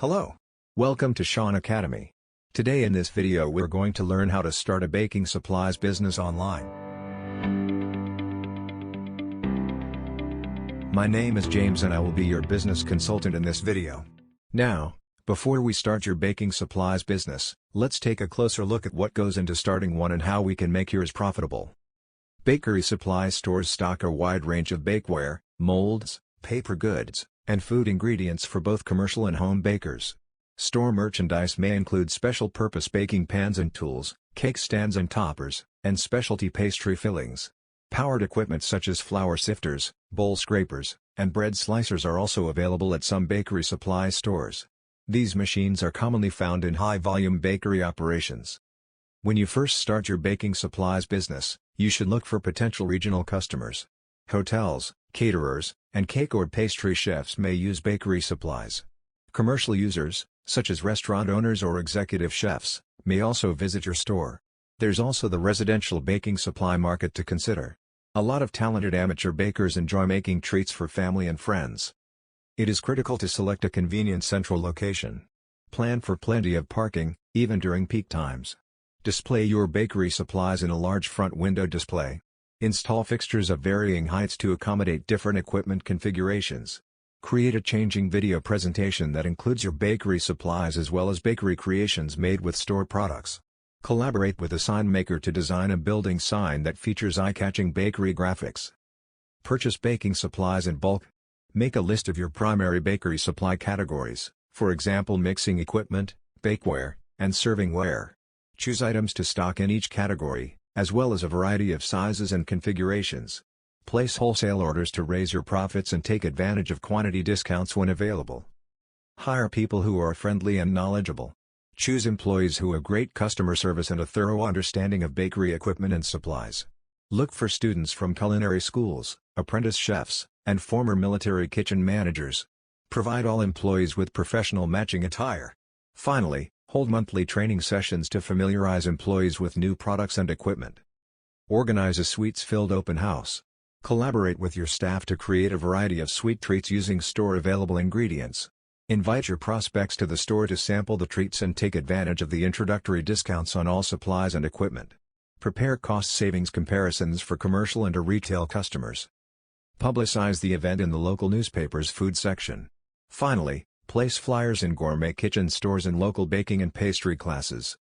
Hello. Welcome to Shaun Academy. Today in this video we're going to learn how to start a baking supplies business online. My name is James and I will be your business consultant in this video. Now, before we start your baking supplies business, let's take a closer look at what goes into starting one and how we can make yours profitable. Bakery supply stores stock a wide range of bakeware, molds, paper goods, and food ingredients for both commercial and home bakers. Store merchandise may include special-purpose baking pans and tools, cake stands and toppers, and specialty pastry fillings. Powered equipment such as flour sifters, bowl scrapers, and bread slicers are also available at some bakery supply stores. These machines are commonly found in high-volume bakery operations. When you first start your baking supplies business, you should look for potential regional customers. Hotels, caterers, and cake or pastry chefs may use bakery supplies. Commercial users, such as restaurant owners or executive chefs, may also visit your store. There's also the residential baking supply market to consider. A lot of talented amateur bakers enjoy making treats for family and friends. It is critical to select a convenient central location. Plan for plenty of parking, even during peak times. Display your bakery supplies in a large front window display. Install fixtures of varying heights to accommodate different equipment configurations. Create a changing video presentation that includes your bakery supplies as well as bakery creations made with store products. Collaborate with a sign maker to design a building sign that features eye-catching bakery graphics. Purchase baking supplies in bulk. Make a list of your primary bakery supply categories, for example mixing equipment, bakeware, and servingware. Choose items to stock in each category, as well as a variety of sizes and configurations. Place wholesale orders to raise your profits and take advantage of quantity discounts when available. Hire people who are friendly and knowledgeable. Choose employees who have great customer service and a thorough understanding of bakery equipment and supplies. Look for students from culinary schools, apprentice chefs, and former military kitchen managers. Provide all employees with professional matching attire. Finally, hold monthly training sessions to familiarize employees with new products and equipment. Organize a sweets-filled open house. Collaborate with your staff to create a variety of sweet treats using store-available ingredients. Invite your prospects to the store to sample the treats and take advantage of the introductory discounts on all supplies and equipment. Prepare cost savings comparisons for commercial and retail customers. Publicize the event in the local newspaper's food section. Finally, place flyers in gourmet kitchen stores and local baking and pastry classes.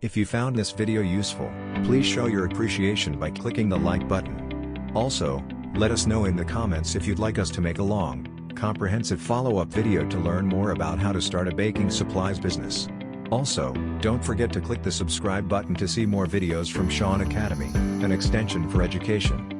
If you found this video useful, please show your appreciation by clicking the like button. Also, let us know in the comments if you'd like us to make a long, comprehensive follow-up video to learn more about how to start a baking supplies business. Also, don't forget to click the subscribe button to see more videos from Shaun Academy, an extension for education.